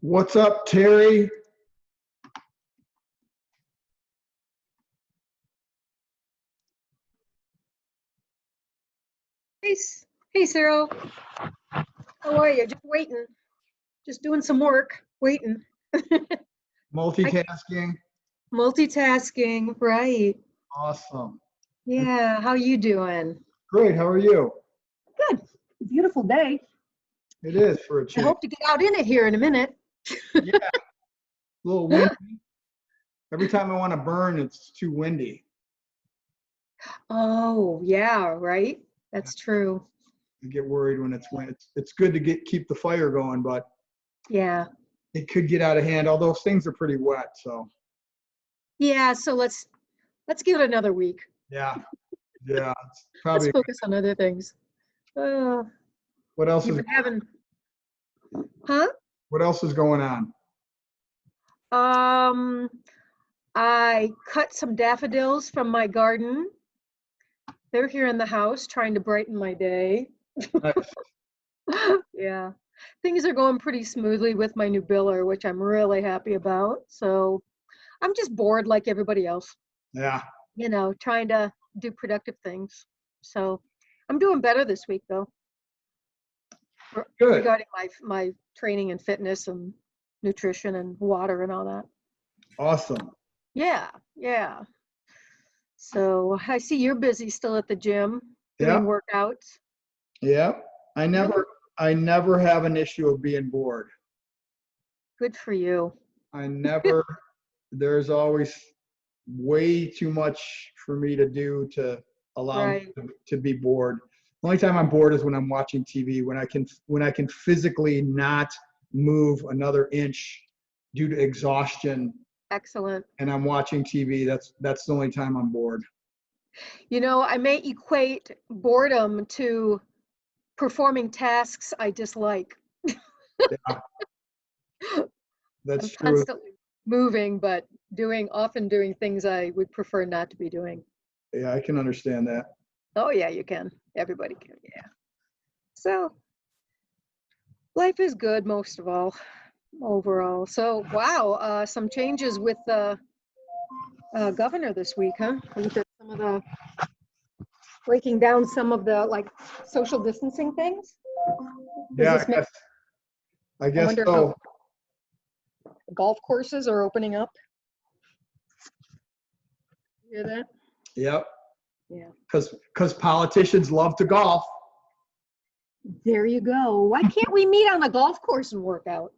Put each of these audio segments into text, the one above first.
What's up, Terry? Hey, Cyril. How are you? Just waiting. Just doing some work. Waiting. Multitasking. Multitasking, right. Awesome. Yeah, how you doing? Great. How are you? Good. Beautiful day. It is for a I change. hope to get out in it here in a minute. Yeah. A little windy. Every time I want to burn, it's too windy. Oh, yeah, right. That's true. I get worried when it's wind. It's good to keep the fire going, but Yeah. it could get out of hand. All those things are pretty wet, so Yeah, so let's give it another week. yeah. Yeah. It's Let's probably. focus on other things. What else You've is? been having, huh? What else is going on? I cut some daffodils from my garden. They're here in the house trying to brighten my day. Nice. Yeah. Things are going pretty smoothly with my new biller, which I'm really happy about. So I'm just bored like everybody else, Yeah. trying to do productive things. So I'm doing better this week though, Good. regarding my training and fitness and nutrition and water and all that. Awesome. Yeah, yeah. So I see you're busy still at the gym doing Yeah. workouts. Yeah. I never have an issue of being bored. Good for you. I never, there's always way too much for me to do to allow me to be bored. The only time I'm bored is when I'm watching TV, when I can physically not move another inch due to exhaustion. Excellent. And I'm watching TV. That's the only time I'm bored. I may equate boredom to performing tasks I dislike. Yeah. That's I'm true. constantly moving, but often doing things I would prefer not to be doing. Yeah, I can understand that. Oh yeah, you can. Everybody can, yeah. So life is good most of all, overall. So wow, some changes with the governor this week, huh? With some of the breaking down some of the like social distancing things. Yeah, I guess so. Golf courses are opening up. You hear that? Yep. Yeah. Because politicians love to golf. There you go. Why can't we meet on the golf course and work out?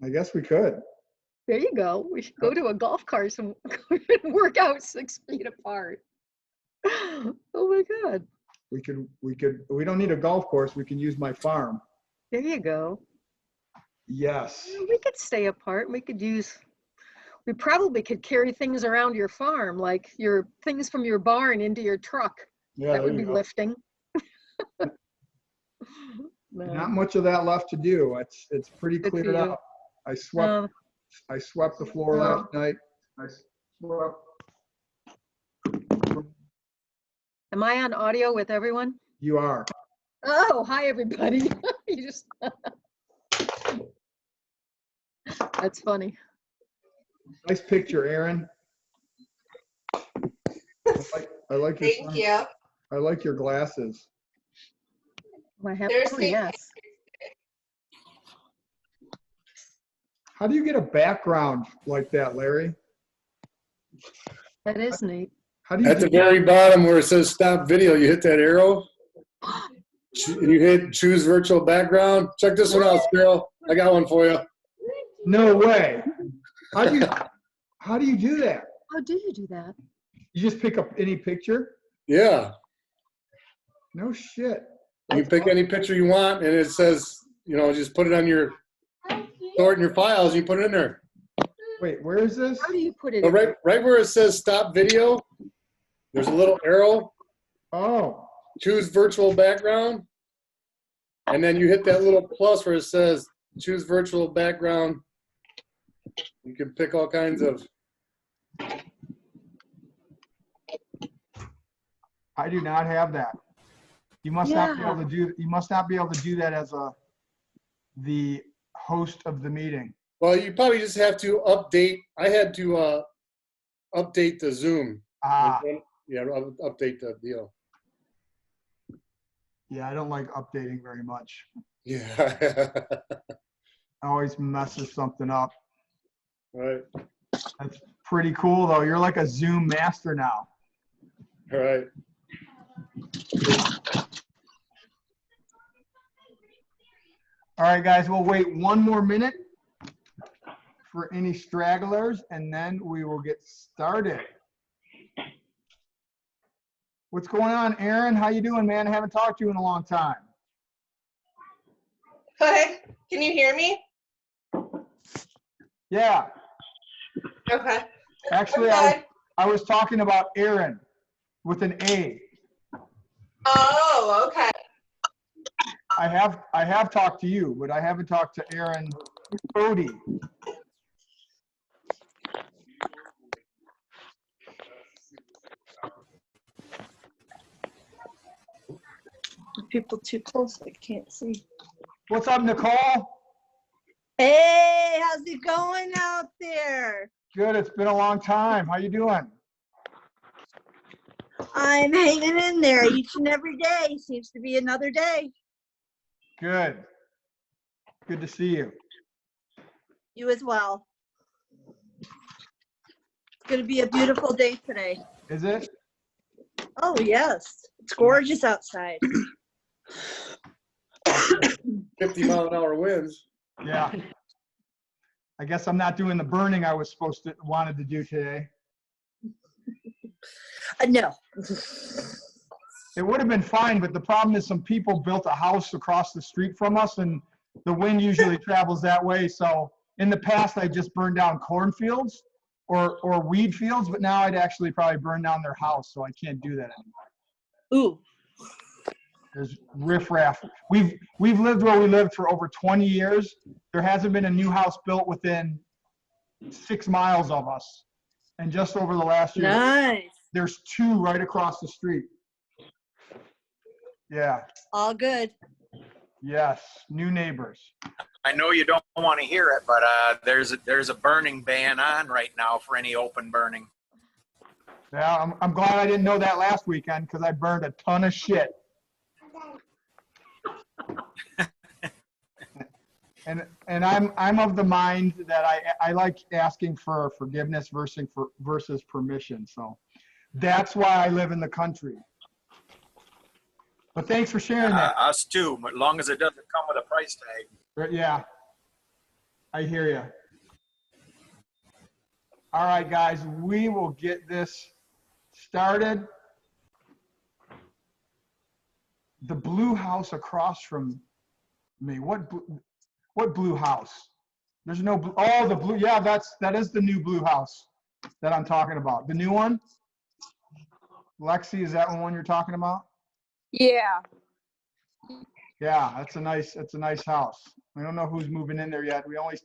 I guess we could. There you go. We should go to a golf course and work out 6 feet apart. Oh my God. We don't need a golf course. We can use my farm. There you go. Yes. We could stay apart. We probably could carry things around your farm, like your things from your barn into your truck. Yeah, that would be lifting. No. Not much of that left to do. It's pretty cleared up. I swept the floor last night. Am I on audio with everyone? You are. Oh, hi everybody. You just That's funny. Nice picture, Aaron. I like your Thank you. I like your glasses. Yes. How do you get a background like that, Larry? That is neat. How do you At the very bottom where it says stop video, you hit that arrow. And you hit choose virtual background. Check this one out, Cyril. I got one for you. No way. How do you do that? How do you do that? You just pick up any picture? Yeah. No shit. You pick any picture you want and it says, just put it on store it in your files and you put it in there. Wait, where is this? How do you put it So in? right where it says stop video, there's a little arrow. Oh. Choose virtual background. And then you hit that little plus where it says choose virtual background. You can pick all kinds of. I do not have that. You must not be able to do. You must not be able to do that as the host of the meeting? Well, you probably just have to update. I had to update the Zoom. Ah, Yeah, update the deal. yeah, I don't like updating very much. Yeah. Always messes something up. Right. That's pretty cool, though. You're like a Zoom master now. All right. All right, guys, we'll wait 1 more minute for any stragglers, and then we will get started. What's going on, Aaron? How you doing, man? I haven't talked to you in a long time. Hi, can you hear me? Yeah. Okay. Actually, Okay. I was talking about Aaron with an A. Oh, okay. I have talked to you, but I haven't talked to Aaron Odie. People too close, I can't see. What's up, Nicole? Hey, how's it going out there? Good. It's been a long time. How you doing? I'm hanging in there each and every day. Seems to be another day. Good. Good to see you. You as well. It's going to be a beautiful day today. Is it? Oh, yes. It's gorgeous outside. 50-mile-an-hour winds. Yeah. I guess I'm not doing the burning I was wanted to do today. No. It would have been fine, but the problem is some people built a house across the street from us, and the wind usually travels that way. So in the past, I just burned down cornfields or weed fields, but now I'd actually probably burn down their house, so I can't do that anymore. Ooh. There's riffraff. We've lived where we lived for over 20 years. There hasn't been a new house built within 6 miles of us. And just over the last year, Nice. there's 2 right across the street. Yeah. All good. Yes. New neighbors. I know you don't want to hear it, but there's a burning ban on right now for any open burning. Yeah, I'm glad I didn't know that last weekend because I burned a ton of shit. And I'm of the mind that I like asking for forgiveness versus permission. So that's why I live in the country. But thanks for sharing that. Us too, but as long as it doesn't come with a price tag. Yeah, I hear you. All right, guys, we will get this started. The blue house across from me. What blue house? There's no blue. Oh, the blue. Yeah, that is the new blue house that I'm talking about. The new one. Lexi, is that one you're talking about? Yeah. Yeah, that's a nice house. I don't know who's moving in there yet. We only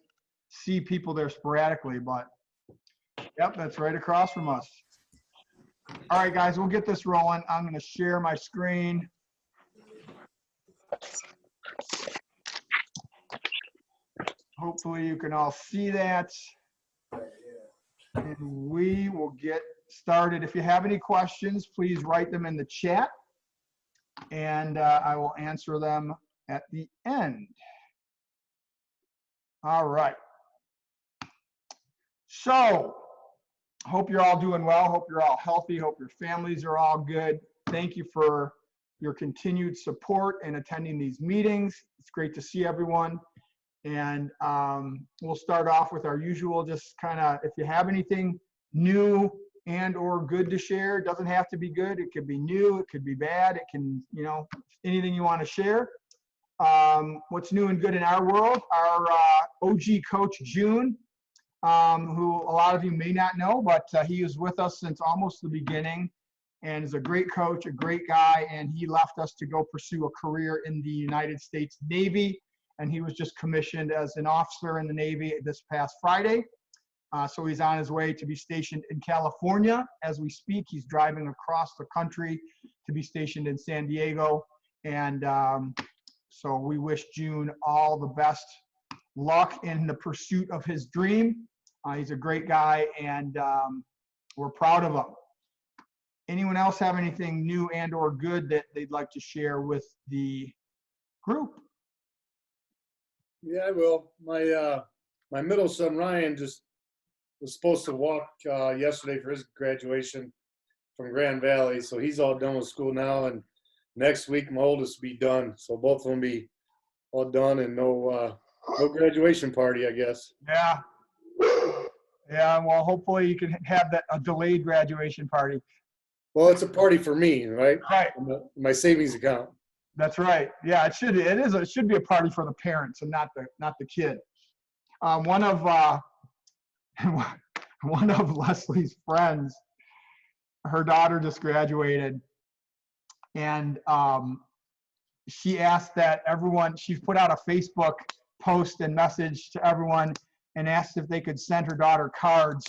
see people there sporadically, but yep, that's right across from us. All right, guys, we'll get this rolling. I'm going to share my screen. Hopefully you can all see that. And we will get started. If you have any questions, please write them in the chat, and I will answer them at the end. All right. So, hope you're all doing well. Hope you're all healthy. Hope your families are all good. Thank you for your continued support and attending these meetings. It's great to see everyone. And we'll start off with our usual, just kind of, if you have anything new and or good to share, it doesn't have to be good. It could be new, it could be bad. It can, anything you want to share. What's new and good in our world, our OG coach, June, who a lot of you may not know, but he was with us since almost the beginning and is a great coach, a great guy. And he left us to go pursue a career in the United States Navy. And he was just commissioned as an officer in the Navy this past Friday. So he's on his way to be stationed in California. As we speak, he's driving across the country to be stationed in San Diego. And so we wish June all the best luck in the pursuit of his dream. He's a great guy, and we're proud of him. Anyone else have anything new and or good that they'd like to share with the group? Yeah, I will. My middle son Ryan just was supposed to walk yesterday for his graduation from Grand Valley, so he's all done with school now. And next week, my oldest will be done, so both of them be all done and no graduation party, I guess. Yeah. Yeah, well, hopefully you can have a delayed graduation party. Well, it's a party for me, right? Right. My savings account. That's right. Yeah, it should be a party for the parents and not the kid. One of Leslie's friends, her daughter just graduated, and she asked that everyone, she's put out a Facebook post and message to everyone and asked if they could send her daughter cards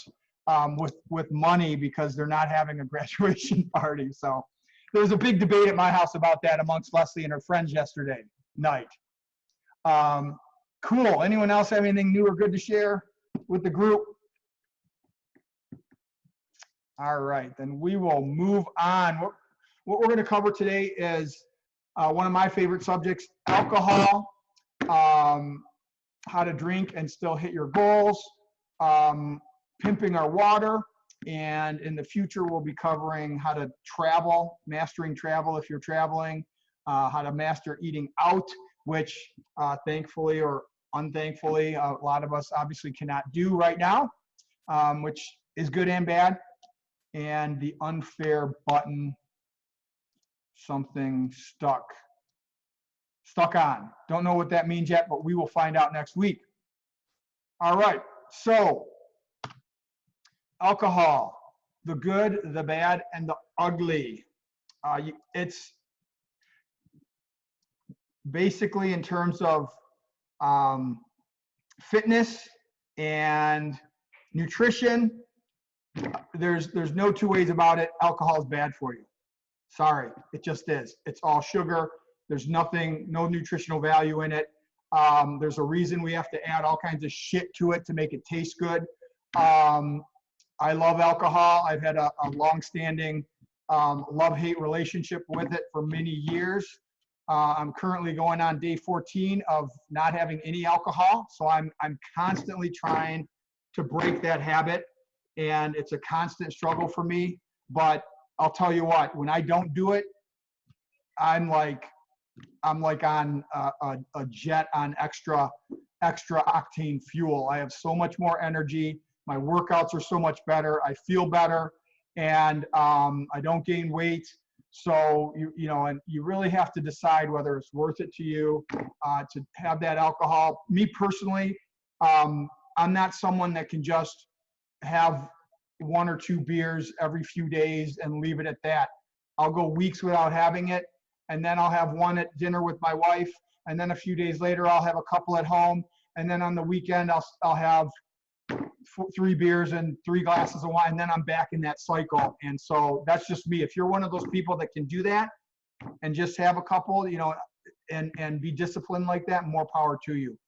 with money because they're not having a graduation party. So there was a big debate at my house about that amongst Leslie and her friends yesterday night. Cool. Anyone else have anything new or good to share with the group? All right, then we will move on. What we're going to cover today is one of my favorite subjects, alcohol, how to drink and still hit your goals, pimping our water, and in the future we'll be covering how to travel, mastering travel if you're traveling, how to master eating out, which thankfully or unthankfully a lot of us obviously cannot do right now, which is good and bad. And the unfair button, something stuck on. Don't know what that means yet, but we will find out next week. All right, so alcohol, the good, the bad, and the ugly. It's basically in terms of fitness and nutrition. There's no two ways about it. Alcohol is bad for you. Sorry, it just is. It's all sugar. There's nothing, no nutritional value in it. There's a reason we have to add all kinds of shit to it to make it taste good. I love alcohol. I've had a long-standing love-hate relationship with it for many years. I'm currently going on day 14 of not having any alcohol. So I'm constantly trying to break that habit. And it's a constant struggle for me. But I'll tell you what, when I don't do it, I'm like on a jet on extra octane fuel. I have so much more energy. My workouts are so much better. I feel better, and I don't gain weight. So you know, and you really have to decide whether it's worth it to you to have that alcohol. Me personally, I'm not someone that can just have 1 or 2 beers every few days and leave it at that. I'll go weeks without having it, and then I'll have one at dinner with my wife, and then a few days later I'll have a couple at home, and then on the weekend I'll have 3 beers and 3 glasses of wine, and then I'm back in that cycle. And so that's just me. If you're one of those people that can do that and just have a couple, you know, and be disciplined like that, more power to you.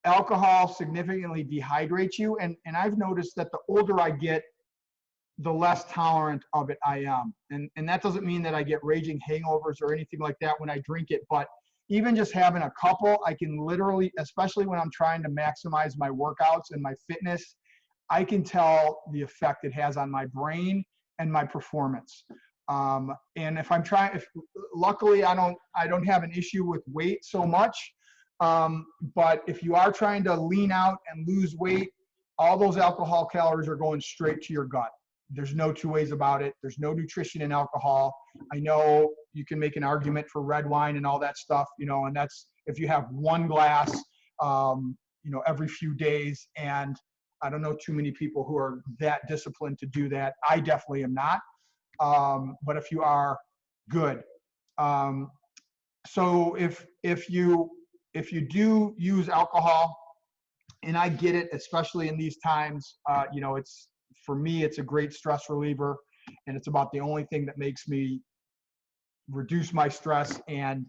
Alcohol significantly dehydrates you, and I've noticed that the older I get, the less tolerant of it I am. And that doesn't mean that I get raging hangovers or anything like that when I drink it, but even just having a couple, I can literally, especially when I'm trying to maximize my workouts and my fitness, I can tell the effect it has on my brain and my performance. And if I'm trying, luckily I don't have an issue with weight so much. But if you are trying to lean out and lose weight, all those alcohol calories are going straight to your gut. There's no two ways about it. There's no nutrition in alcohol. I know you can make an argument for red wine and all that stuff, you know, and that's if you have 1 glass, you know, every few days. And I don't know too many people who are that disciplined to do that. I definitely am not. But if you are, good. So if you do use alcohol, and I get it, especially in these times, you know, for me, it's a great stress reliever, and it's about the only thing that makes me reduce my stress and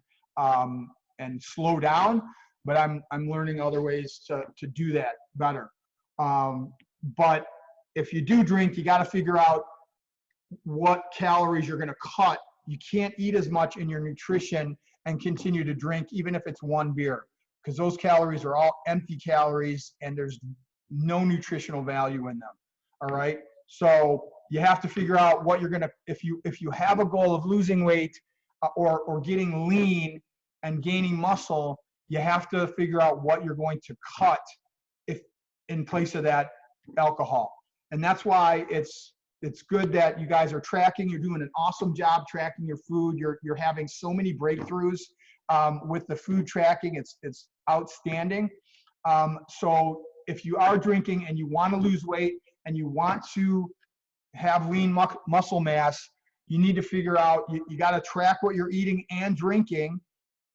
and slow down, but I'm learning other ways to do that better. But if you do drink, you got to figure out what calories you're going to cut. You can't eat as much in your nutrition and continue to drink, even if it's one beer, because those calories are all empty calories and there's no nutritional value in them. All right. So you have to figure out what you're going to, if you have a goal of losing weight or getting lean and gaining muscle, you have to figure out what you're going to cut if in place of that alcohol. And that's why it's good that you guys are tracking. You're doing an awesome job tracking your food. You're having so many breakthroughs with the food tracking. It's outstanding. So if you are drinking and you want to lose weight and you want to have lean muscle mass, you need to figure out, you got to track what you're eating and drinking.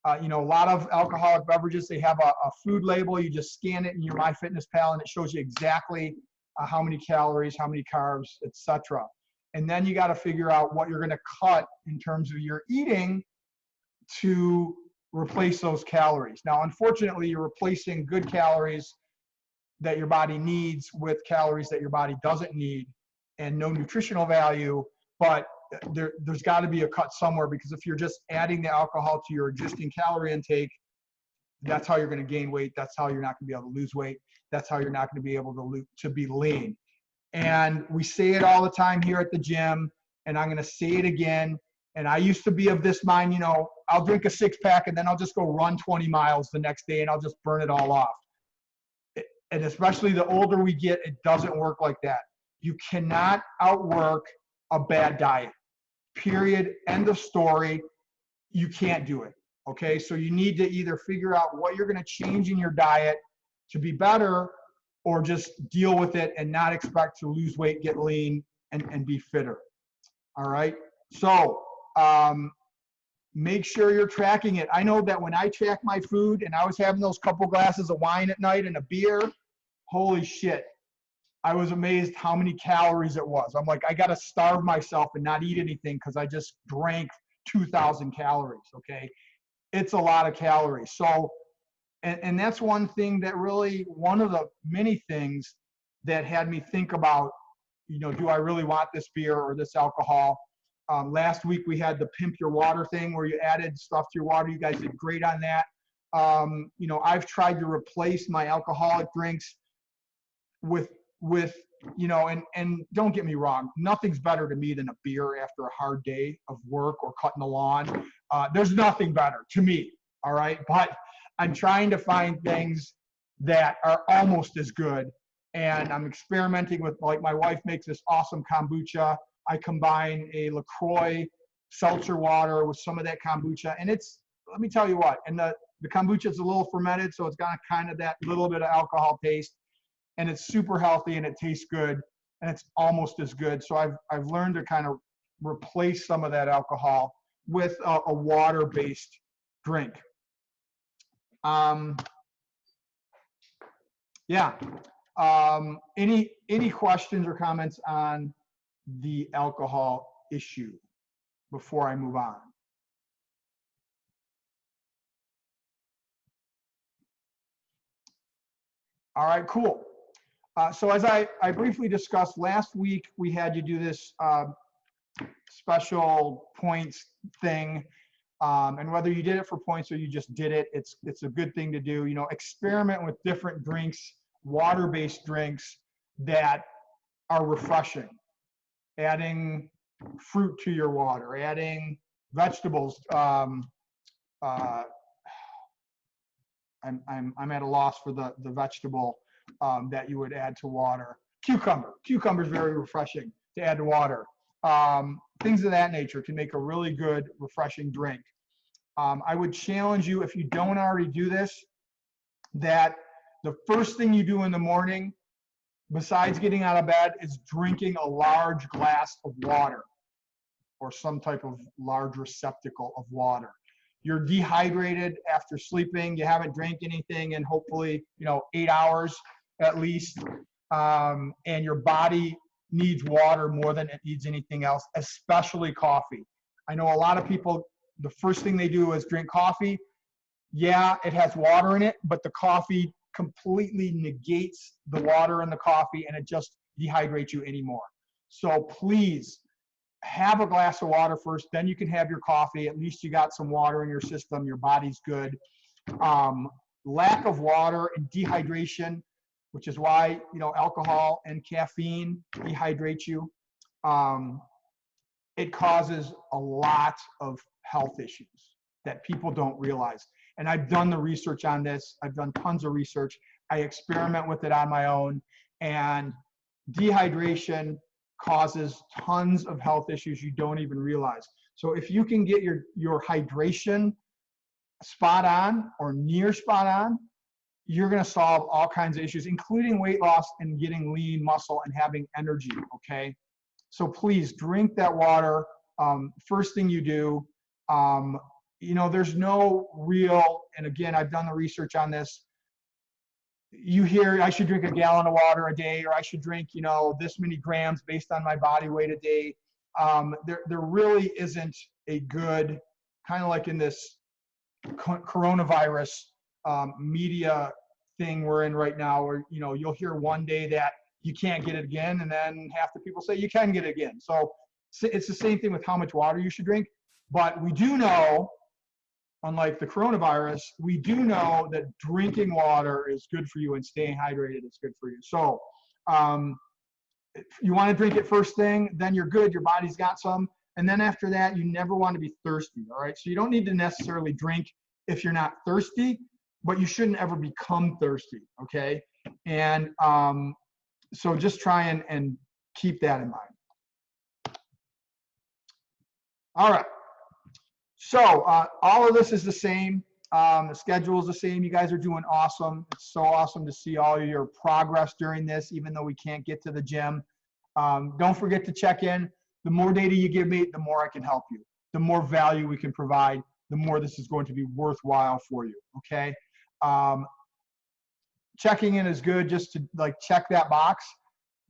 A lot of alcoholic beverages, they have a food label. You just scan it in your MyFitnessPal and it shows you exactly how many calories, how many carbs, etc. And then you got to figure out what you're going to cut in terms of your eating to replace those calories. Now, unfortunately, you're replacing good calories that your body needs with calories that your body doesn't need and no nutritional value, but there's got to be a cut somewhere, because if you're just adding the alcohol to your existing calorie intake, that's how you're going to gain weight. That's how you're not going to be able to lose weight. That's how you're not going to be able to be lean. And we say it all the time here at the gym, and I'm going to say it again. And I used to be of this mind, I'll drink a 6-pack and then I'll just go run 20 miles the next day and I'll just burn it all off. And especially the older we get, it doesn't work like that. You cannot outwork a bad diet. Period. End of story. You can't do it. Okay. So you need to either figure out what you're going to change in your diet to be better, or just deal with it and not expect to lose weight, get lean, and be fitter. All right. So make sure you're tracking it. I know that when I track my food and I was having those couple glasses of wine at night and a beer, holy shit, I was amazed how many calories it was. I'm like, I got to starve myself and not eat anything because I just drank 2,000 calories, okay? It's a lot of calories. So, and that's one thing that really, one of the many things that had me think about, do I really want this beer or this alcohol? Last week we had the Pimp Your Water thing where you added stuff to your water. You guys did great on that. I've tried to replace my alcoholic drinks with and don't get me wrong, nothing's better to me than a beer after a hard day of work or cutting the lawn. There's nothing better to me, all right? But I'm trying to find things that are almost as good, and I'm experimenting with, like, my wife makes this awesome kombucha. I combine a LaCroix seltzer water with some of that kombucha, and let me tell you what, and the kombucha is a little fermented, so it's got kind of that little bit of alcohol taste, and it's super healthy and it tastes good, and it's almost as good. So I've learned to kind of replace some of that alcohol with a water-based drink. Any questions or comments on the alcohol issue before I move on? All right, cool. So as I briefly discussed last week, we had you do this special points thing. And whether you did it for points or you just did it, it's a good thing to do. Experiment with different drinks, water-based drinks that are refreshing. Adding fruit to your water, adding vegetables. I'm at a loss for the vegetable that you would add to water. Cucumber is very refreshing to add to water. Things of that nature can make a really good, refreshing drink. I would challenge you, if you don't already do this, that the first thing you do in the morning, besides getting out of bed, is drinking a large glass of water or some type of large receptacle of water. You're dehydrated after sleeping, you haven't drank anything in hopefully 8 hours at least, and your body needs water more than it needs anything else, especially coffee. I know a lot of people, the first thing they do is drink coffee. Yeah, it has water in it, but the coffee completely negates the water in the coffee and it just dehydrates you anymore. So please have a glass of water first, then you can have your coffee. At least you got some water in your system, your body's good. Lack of water and dehydration, which is why, you know, alcohol and caffeine dehydrate you. It causes a lot of health issues that people don't realize. And I've done the research on this. I've done tons of research. I experiment with it on my own. And dehydration causes tons of health issues you don't even realize. So if you can get your hydration spot on or near spot on, you're going to solve all kinds of issues, including weight loss and getting lean muscle and having energy, okay? So please drink that water. First thing you do, you know, there's no real, and again, I've done the research on this. You hear I should drink a gallon of water a day, or I should drink, you know, this many grams based on my body weight a day. There really isn't a good, kind of like in this coronavirus media thing we're in right now, where, you know, you'll hear one day that you can't get it again, and then half the people say you can get it again. So it's the same thing with how much water you should drink. But we do know, unlike the coronavirus, we do know that drinking water is good for you and staying hydrated is good for you. So you want to drink it first thing, then you're good, your body's got some. And then after that, you never want to be thirsty, all right? So you don't need to necessarily drink if you're not thirsty, but you shouldn't ever become thirsty, okay? And so just try and keep that in mind. All right. So all of this is the same. The schedule is the same. You guys are doing awesome. It's so awesome to see all your progress during this, even though we can't get to the gym. Don't forget to check in. The more data you give me, the more I can help you. The more value we can provide, the more this is going to be worthwhile for you, okay? Checking in is good just to like check that box.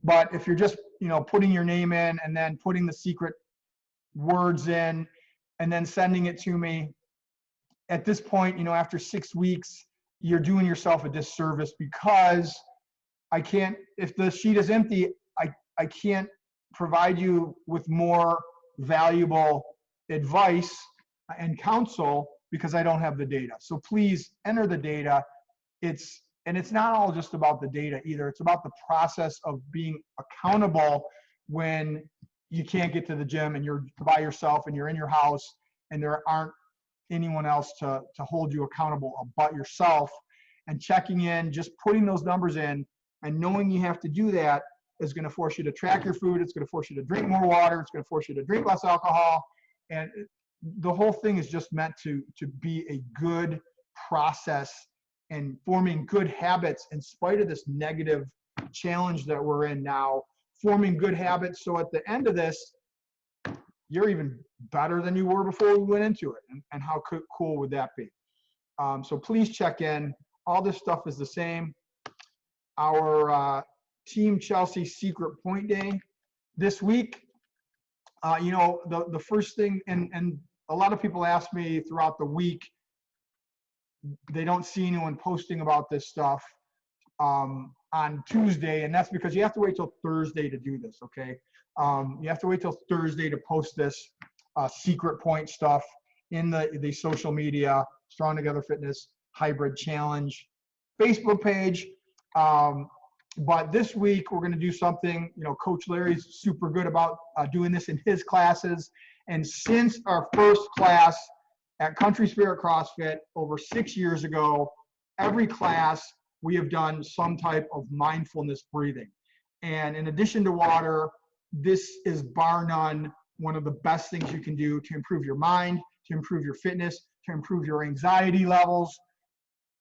But if you're just, you know, putting your name in and then putting the secret words in and then sending it to me, at this point, you know, after 6 weeks, you're doing yourself a disservice, because I can't, if the sheet is empty, I can't provide you with more valuable advice and counsel because I don't have the data. So please enter the data. And it's not all just about the data either. It's about the process of being accountable when you can't get to the gym and you're by yourself and you're in your house and there aren't anyone else to hold you accountable but yourself. And checking in, just putting those numbers in and knowing you have to do that is going to force you to track your food. It's going to force you to drink more water. It's going to force you to drink less alcohol. And the whole thing is just meant to be a good process and forming good habits in spite of this negative challenge that we're in now, forming good habits. So at the end of this, you're even better than you were before we went into it. And how cool would that be? So please check in. All this stuff is the same. Our Team Chelsea Secret Point Day this week, you know, the first thing, and a lot of people ask me throughout the week, they don't see anyone posting about this stuff on Tuesday, and that's because you have to wait till Thursday to do this, okay? You have to wait till Thursday to post this secret point stuff in the social media, Strong Together Fitness Hybrid Challenge Facebook page. But this week we're going to do something, you know, Coach Larry's super good about doing this in his classes. And since our first class at Country Spirit CrossFit over 6 years ago, every class we have done some type of mindfulness breathing. And in addition to water, this is bar none one of the best things you can do to improve your mind, to improve your fitness, to improve your anxiety levels,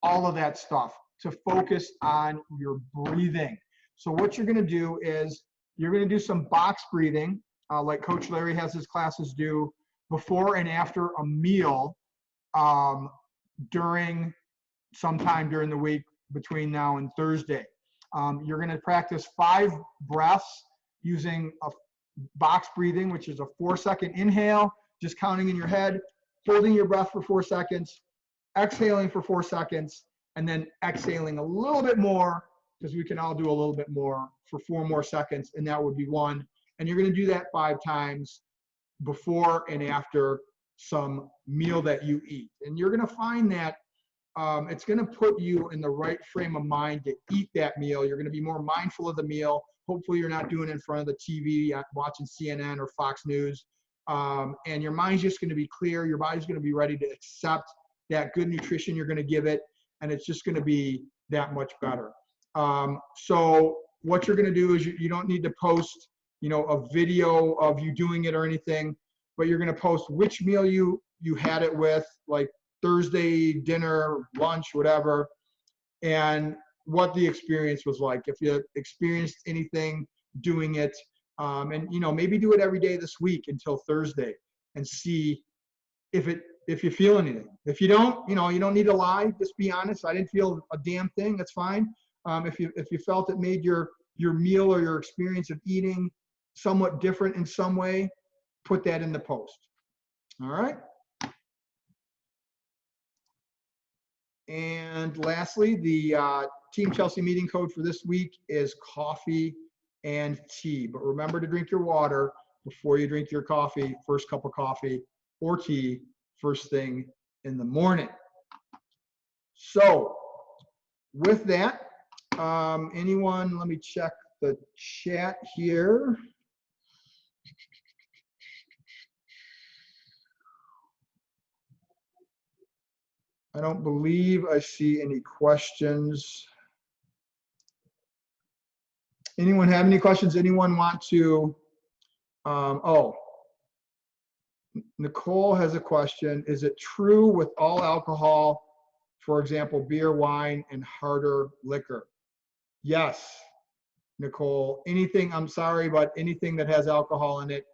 all of that stuff, to focus on your breathing. So what you're going to do is you're going to do some box breathing, like Coach Larry has his classes do, before and after a meal, sometime during the week between now and Thursday. You're going to practice 5 breaths using a box breathing, which is a 4-second inhale, just counting in your head, holding your breath for 4 seconds, exhaling for 4 seconds, and then exhaling a little bit more, because we can all do a little bit more for 4 more seconds, and that would be 1. And you're going to do that 5 times before and after some meal that you eat. And you're going to find that it's going to put you in the right frame of mind to eat that meal. You're going to be more mindful of the meal. Hopefully you're not doing it in front of the TV, watching CNN or Fox News. And your mind's just going to be clear. Your body's going to be ready to accept that good nutrition you're going to give it. And it's just going to be that much better. So what you're going to do is you don't need to post, a video of you doing it or anything, but you're going to post which meal you had it with, like Thursday, dinner, lunch, whatever, and what the experience was like. If you experienced anything doing it, and maybe do it every day this week until Thursday and see if you feel anything. If you don't, you don't need to lie. Just be honest. I didn't feel a damn thing. That's fine. If you felt it made your meal or your experience of eating somewhat different in some way, put that in the post. All right. And lastly, the Team Chelsea meeting code for this week is coffee and tea. But remember to drink your water before you drink your coffee, first cup of coffee or tea, first thing in the morning. So with that, anyone, let me check the chat here. I don't believe I see any questions. Anyone have any questions? Anyone want to, Nicole has a question. Is it true with all alcohol, for example, beer, wine, and harder liquor? Yes, Nicole. Anything, I'm sorry, but anything that has alcohol in it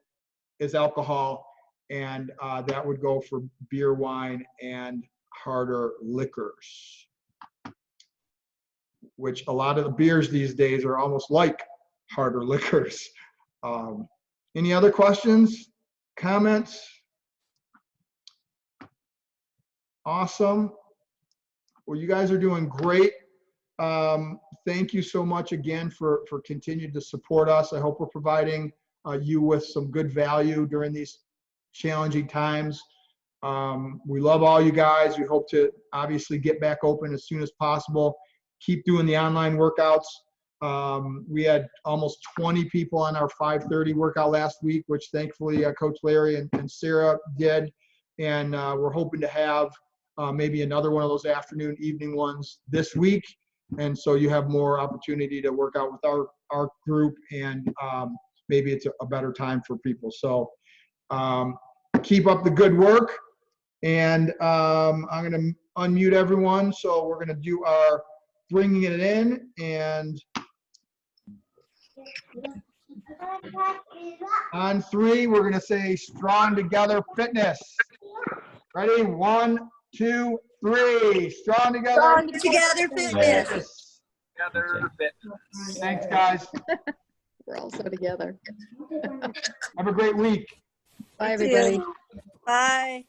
is alcohol, and that would go for beer, wine, and harder liquors, which a lot of the beers these days are almost like harder liquors. Any other questions, comments? Awesome. Well, you guys are doing great. Thank you so much again for continuing to support us. I hope we're providing you with some good value during these challenging times. We love all you guys. We hope to obviously get back open as soon as possible. Keep doing the online workouts. We had almost 20 people on our 5:30 workout last week, which thankfully Coach Larry and Sarah did. And we're hoping to have maybe another one of those afternoon, evening ones this week. And so you have more opportunity to work out with our group, and maybe it's a better time for people. So keep up the good work. And I'm going to unmute everyone. So we're going to do our bringing it in, and on 3, we're going to say strong together fitness. Ready? 1, 2, 3. Strong together. Strong together fitness. Together fitness. Thanks, guys. We're all so together. Have a great week. Bye, everybody. Bye.